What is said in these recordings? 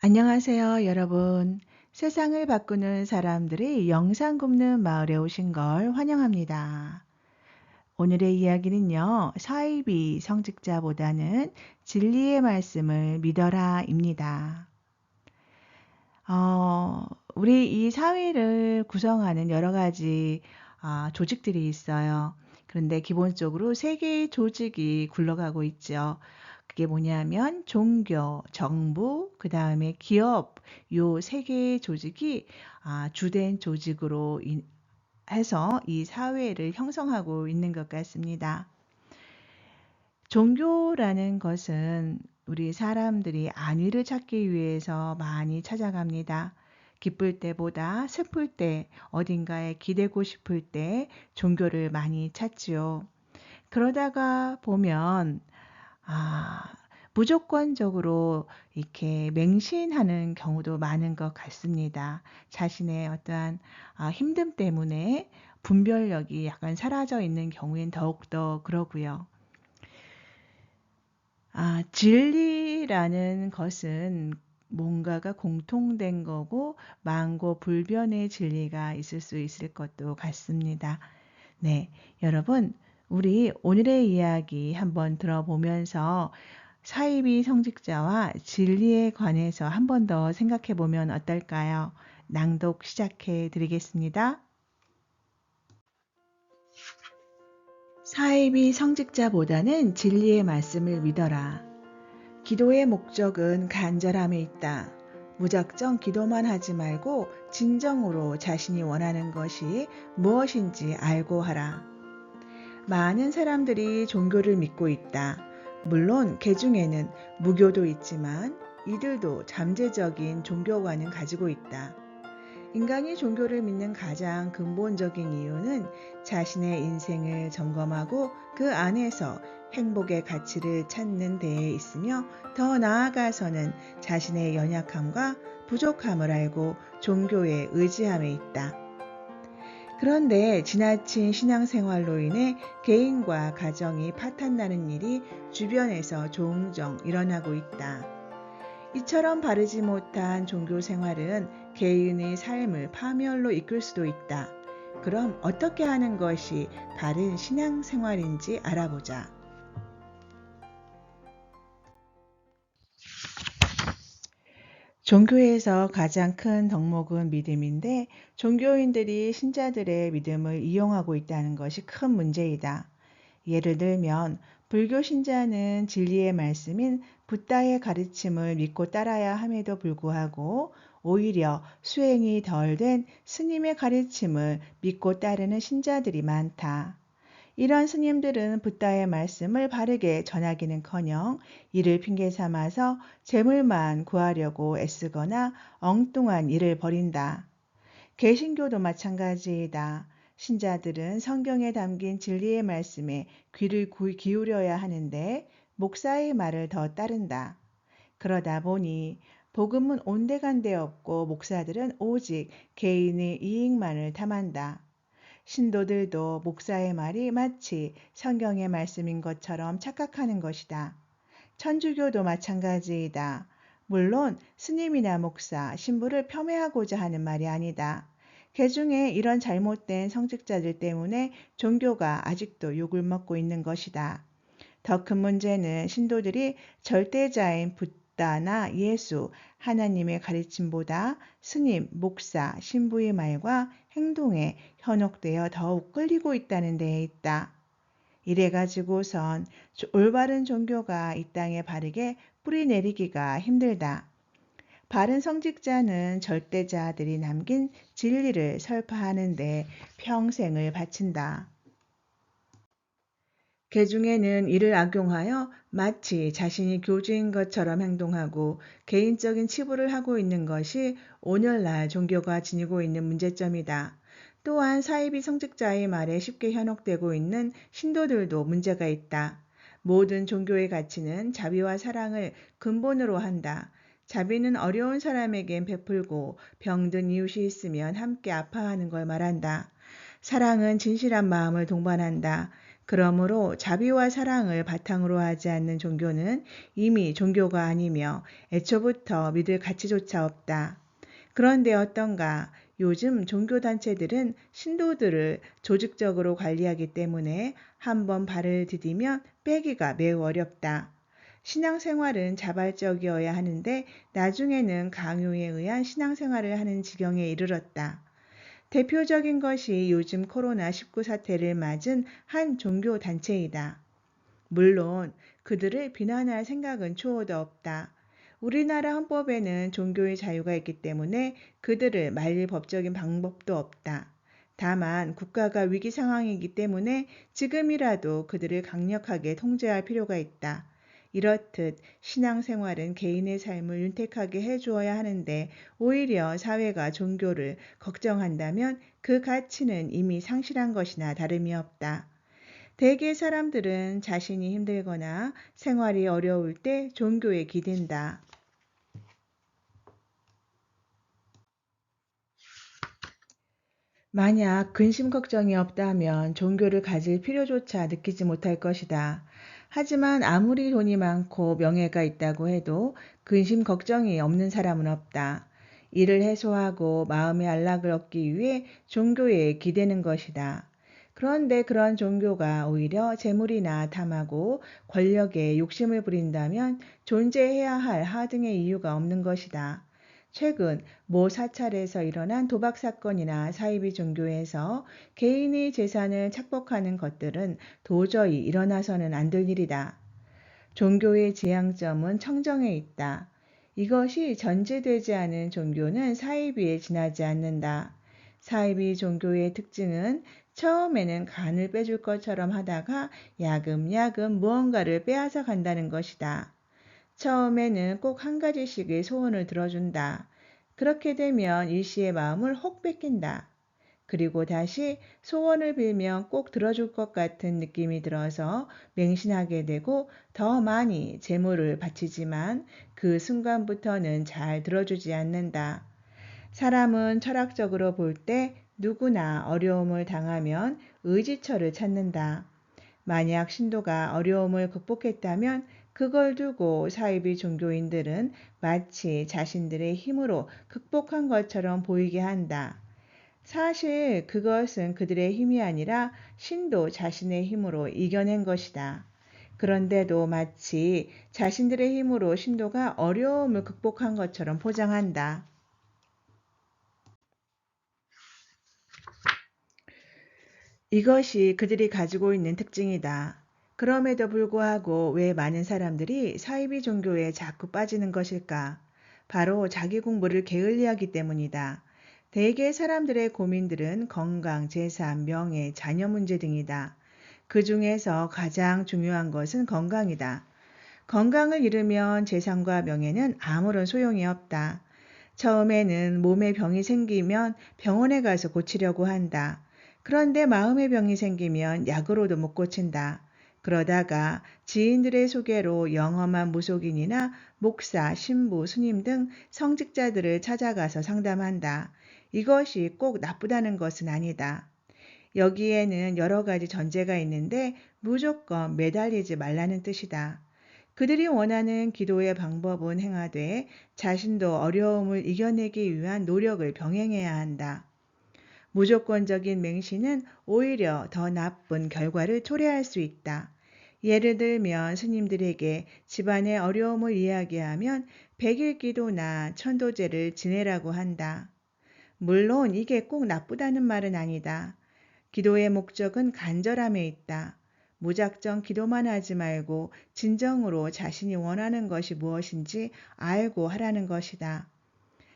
안녕하세요, 여러분. 세상을 바꾸는 사람들이 영상 굽는 마을에 오신 걸 환영합니다. 오늘의 이야기는요, 사이비 성직자보다는 진리의 말씀을 믿어라입니다. 어, 우리 이 사회를 구성하는 여러 가지 조직들이 있어요. 그런데 기본적으로 세 개의 조직이 굴러가고 있죠. 그게 뭐냐면 종교, 정부, 그 다음에 기업, 요 세 개의 조직이 주된 조직으로 해서 이 사회를 형성하고 있는 것 같습니다. 종교라는 것은 우리 사람들이 안위를 찾기 위해서 많이 찾아갑니다. 기쁠 때보다 슬플 때, 어딘가에 기대고 싶을 때 종교를 많이 찾지요. 그러다가 보면 아, 무조건적으로 이렇게 맹신하는 경우도 많은 것 같습니다. 자신의 어떠한 힘듦 때문에 분별력이 약간 사라져 있는 경우엔 더욱더 그러고요. 진리라는 것은 뭔가가 공통된 거고 만고불변의 진리가 있을 수 있을 것도 같습니다. 네, 여러분, 우리 오늘의 이야기 한번 들어보면서 사이비 성직자와 진리에 관해서 한 번 더 생각해 보면 어떨까요? 낭독 시작해 드리겠습니다. 사이비 성직자보다는 진리의 말씀을 믿어라. 기도의 목적은 간절함에 있다. 무작정 기도만 하지 말고 진정으로 자신이 원하는 것이 무엇인지 알고 하라. 많은 사람들이 종교를 믿고 있다. 물론 개 중에는 무교도 있지만 이들도 잠재적인 종교관은 가지고 있다. 인간이 종교를 믿는 가장 근본적인 이유는 자신의 인생을 점검하고 그 안에서 행복의 가치를 찾는 데에 있으며 더 나아가서는 자신의 연약함과 부족함을 알고 종교에 의지함에 있다. 그런데 지나친 신앙생활로 인해 개인과 가정이 파탄나는 일이 주변에서 종종 일어나고 있다. 이처럼 바르지 못한 종교 생활은 개인의 삶을 파멸로 이끌 수도 있다. 그럼 어떻게 하는 것이 바른 신앙생활인지 알아보자. 종교에서 가장 큰 덕목은 믿음인데 종교인들이 신자들의 믿음을 이용하고 있다는 것이 큰 문제이다. 예를 들면 불교 신자는 진리의 말씀인 붓다의 가르침을 믿고 따라야 함에도 불구하고 오히려 수행이 덜 된 스님의 가르침을 믿고 따르는 신자들이 많다. 이런 스님들은 붓다의 말씀을 바르게 전하기는커녕 이를 핑계 삼아서 재물만 구하려고 애쓰거나 엉뚱한 일을 벌인다. 개신교도 마찬가지이다. 신자들은 성경에 담긴 진리의 말씀에 귀를 기울여야 하는데 목사의 말을 더 따른다. 그러다 보니 복음은 온데간데 없고 목사들은 오직 개인의 이익만을 탐한다. 신도들도 목사의 말이 마치 성경의 말씀인 것처럼 착각하는 것이다. 천주교도 마찬가지이다. 물론 스님이나 목사, 신부를 폄훼하고자 하는 말이 아니다. 개중에 이런 잘못된 성직자들 때문에 종교가 아직도 욕을 먹고 있는 것이다. 더 큰 문제는 신도들이 절대자인 붓다나 예수, 하나님의 가르침보다 스님, 목사, 신부의 말과 행동에 현혹되어 더욱 끌리고 있다는 데에 있다. 이래가지고선 올바른 종교가 이 땅에 바르게 뿌리 내리기가 힘들다. 바른 성직자는 절대자들이 남긴 진리를 설파하는 데 평생을 바친다. 개중에는 이를 악용하여 마치 자신이 교주인 것처럼 행동하고 개인적인 치부를 하고 있는 것이 오늘날 종교가 지니고 있는 문제점이다. 또한 사이비 성직자의 말에 쉽게 현혹되고 있는 신도들도 문제가 있다. 모든 종교의 가치는 자비와 사랑을 근본으로 한다. 자비는 어려운 사람에겐 베풀고 병든 이웃이 있으면 함께 아파하는 걸 말한다. 사랑은 진실한 마음을 동반한다. 그러므로 자비와 사랑을 바탕으로 하지 않는 종교는 이미 종교가 아니며 애초부터 믿을 가치조차 없다. 그런데 어떤가? 요즘 종교단체들은 신도들을 조직적으로 관리하기 때문에 한번 발을 디디면 빼기가 매우 어렵다. 신앙생활은 자발적이어야 하는데 나중에는 강요에 의한 신앙생활을 하는 지경에 이르렀다. 대표적인 것이 요즘 코로나19 사태를 맞은 한 종교단체이다. 물론 그들을 비난할 생각은 추호도 없다. 우리나라 헌법에는 종교의 자유가 있기 때문에 그들을 말릴 법적인 방법도 없다. 다만 국가가 위기 상황이기 때문에 지금이라도 그들을 강력하게 통제할 필요가 있다. 이렇듯 신앙생활은 개인의 삶을 윤택하게 해주어야 하는데 오히려 사회가 종교를 걱정한다면 그 가치는 이미 상실한 것이나 다름이 없다. 대개 사람들은 자신이 힘들거나 생활이 어려울 때 종교에 기댄다. 만약 근심 걱정이 없다면 종교를 가질 필요조차 느끼지 못할 것이다. 하지만 아무리 돈이 많고 명예가 있다고 해도 근심 걱정이 없는 사람은 없다. 이를 해소하고 마음의 안락을 얻기 위해 종교에 기대는 것이다. 그런데 그런 종교가 오히려 재물이나 탐하고 권력에 욕심을 부린다면 존재해야 할 하등의 이유가 없는 것이다. 최근 모 사찰에서 일어난 도박 사건이나 사이비 종교에서 개인의 재산을 착복하는 것들은 도저히 일어나서는 안 될 일이다. 종교의 지향점은 청정에 있다. 이것이 전제되지 않은 종교는 사이비에 지나지 않는다. 사이비 종교의 특징은 처음에는 간을 빼줄 것처럼 하다가 야금야금 무언가를 빼앗아 간다는 것이다. 처음에는 꼭 한 가지씩의 소원을 들어준다. 그렇게 되면 일시의 마음을 혹 뺏긴다. 그리고 다시 소원을 빌면 꼭 들어줄 것 같은 느낌이 들어서 맹신하게 되고 더 많이 재물을 바치지만 그 순간부터는 잘 들어주지 않는다. 사람은 철학적으로 볼 때 누구나 어려움을 당하면 의지처를 찾는다. 만약 신도가 어려움을 극복했다면 그걸 두고 사이비 종교인들은 마치 자신들의 힘으로 극복한 것처럼 보이게 한다. 사실 그것은 그들의 힘이 아니라 신도 자신의 힘으로 이겨낸 것이다. 그런데도 마치 자신들의 힘으로 신도가 어려움을 극복한 것처럼 포장한다. 이것이 그들이 가지고 있는 특징이다. 그럼에도 불구하고 왜 많은 사람들이 사이비 종교에 자꾸 빠지는 것일까? 바로 자기 공부를 게을리하기 때문이다. 대개 사람들의 고민들은 건강, 재산, 명예, 자녀 문제 등이다. 그 중에서 가장 중요한 것은 건강이다. 건강을 잃으면 재산과 명예는 아무런 소용이 없다. 처음에는 몸에 병이 생기면 병원에 가서 고치려고 한다. 그런데 마음의 병이 생기면 약으로도 못 고친다. 그러다가 지인들의 소개로 영험한 무속인이나 목사, 신부, 스님 등 성직자들을 찾아가서 상담한다. 이것이 꼭 나쁘다는 것은 아니다. 여기에는 여러 가지 전제가 있는데 무조건 매달리지 말라는 뜻이다. 그들이 원하는 기도의 방법은 행하되 자신도 어려움을 이겨내기 위한 노력을 병행해야 한다. 무조건적인 맹신은 오히려 더 나쁜 결과를 초래할 수 있다. 예를 들면 스님들에게 집안의 어려움을 이야기하면 백일 기도나 천도제를 지내라고 한다. 물론 이게 꼭 나쁘다는 말은 아니다. 기도의 목적은 간절함에 있다. 무작정 기도만 하지 말고 진정으로 자신이 원하는 것이 무엇인지 알고 하라는 것이다.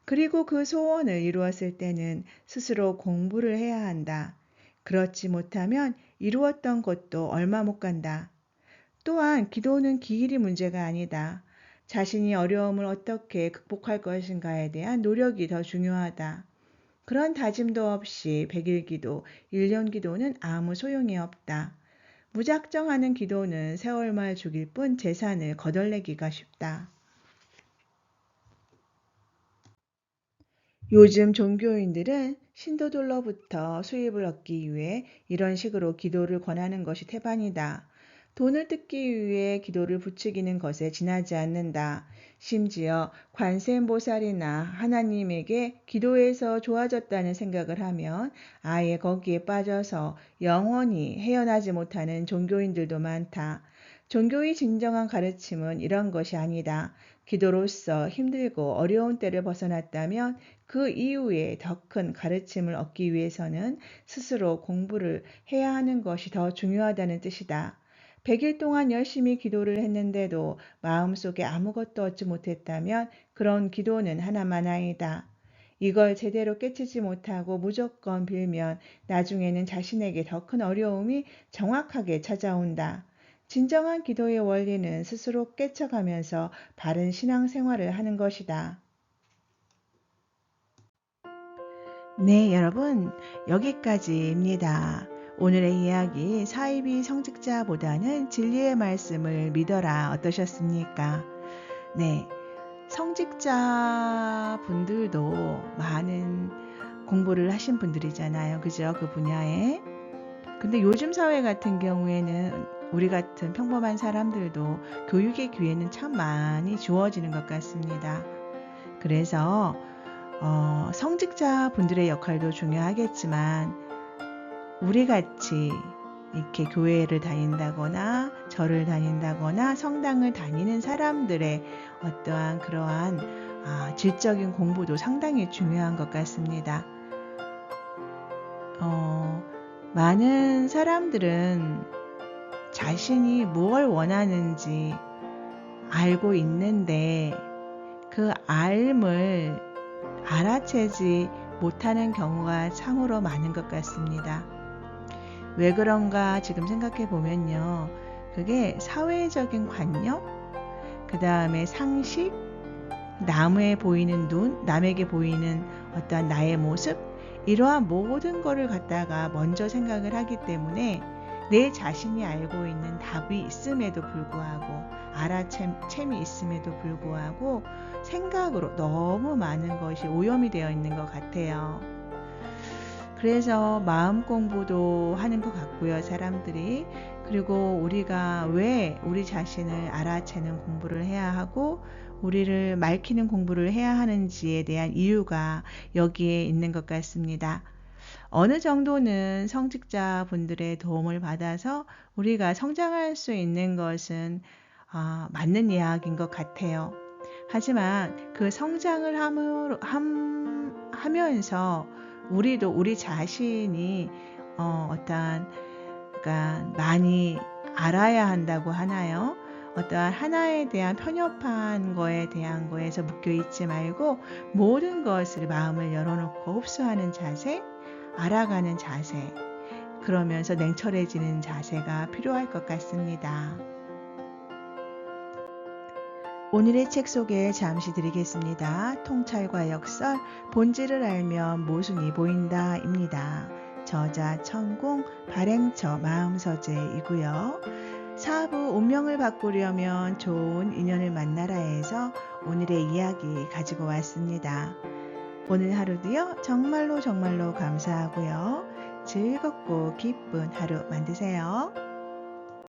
그리고 그 소원을 이루었을 때는 스스로 공부를 해야 한다. 그렇지 못하면 이루었던 것도 얼마 못 간다. 또한 기도는 기일이 문제가 아니다. 자신이 어려움을 어떻게 극복할 것인가에 대한 노력이 더 중요하다. 그런 다짐도 없이 100일 기도, 1년 기도는 아무 소용이 없다. 무작정 하는 기도는 세월만 죽일 뿐 재산을 거덜내기가 쉽다. 요즘 종교인들은 신도들로부터 수입을 얻기 위해 이런 식으로 기도를 권하는 것이 태반이다. 돈을 뜯기 위해 기도를 부추기는 것에 지나지 않는다. 심지어 관세음보살이나 하나님에게 기도해서 좋아졌다는 생각을 하면 아예 거기에 빠져서 영원히 헤어나지 못하는 종교인들도 많다. 종교의 진정한 가르침은 이런 것이 아니다. 기도로서 힘들고 어려운 때를 벗어났다면 그 이후에 더 큰 가르침을 얻기 위해서는 스스로 공부를 해야 하는 것이 더 중요하다는 뜻이다. 100일 동안 열심히 기도를 했는데도 마음속에 아무것도 얻지 못했다면 그런 기도는 하나만 아니다. 이걸 제대로 깨치지 못하고 무조건 빌면 나중에는 자신에게 더 큰 어려움이 정확하게 찾아온다. 진정한 기도의 원리는 스스로 깨쳐가면서 바른 신앙생활을 하는 것이다. 네, 여러분, 여기까지입니다. 오늘의 이야기 사이비 성직자보다는 진리의 말씀을 믿어라 어떠셨습니까? 네, 성직자 분들도 많은 공부를 하신 분들이잖아요. 그죠? 그 분야에. 근데 요즘 사회 같은 경우에는 우리 같은 평범한 사람들도 교육의 기회는 참 많이 주어지는 것 같습니다. 그래서 성직자 분들의 역할도 중요하겠지만 우리 같이 이렇게 교회를 다닌다거나 절을 다닌다거나 성당을 다니는 사람들의 어떠한 그러한 질적인 공부도 상당히 중요한 것 같습니다. 많은 사람들은 자신이 무엇을 원하는지 알고 있는데 그 알을 알아채지 못하는 경우가 참으로 많은 것 같습니다. 왜 그런가 지금 생각해 보면요. 그게 사회적인 관념, 그 다음에 상식, 남에 보이는 눈, 남에게 보이는 어떠한 나의 모습, 이러한 모든 거를 갖다가 먼저 생각을 하기 때문에 내 자신이 알고 있는 답이 있음에도 불구하고 알아챔이 있음에도 불구하고 생각으로 너무 많은 것이 오염이 되어 있는 것 같아요. 그래서 마음 공부도 하는 것 같고요, 사람들이. 그리고 우리가 왜 우리 자신을 알아채는 공부를 해야 하고 우리를 맑히는 공부를 해야 하는지에 대한 이유가 여기에 있는 것 같습니다. 어느 정도는 성직자 분들의 도움을 받아서 우리가 성장할 수 있는 것은 맞는 이야기인 것 같아요. 하지만 그 성장을 하면서 우리도 우리 자신이 어떠한 그러니까 많이 알아야 한다고 하나요? 어떠한 하나에 대한 편협한 거에 대한 거에서 묶여 있지 말고 모든 것을 마음을 열어놓고 흡수하는 자세, 알아가는 자세, 그러면서 냉철해지는 자세가 필요할 것 같습니다. 오늘의 책 소개 잠시 드리겠습니다. 통찰과 역설, 본질을 알면 모순이 보인다입니다. 저자 천공, 발행처 마음서재이고요. 사부 운명을 바꾸려면 좋은 인연을 만나라에서 오늘의 이야기 가지고 왔습니다. 오늘 하루도요 정말로 감사하고요. 즐겁고 기쁜 하루 만드세요.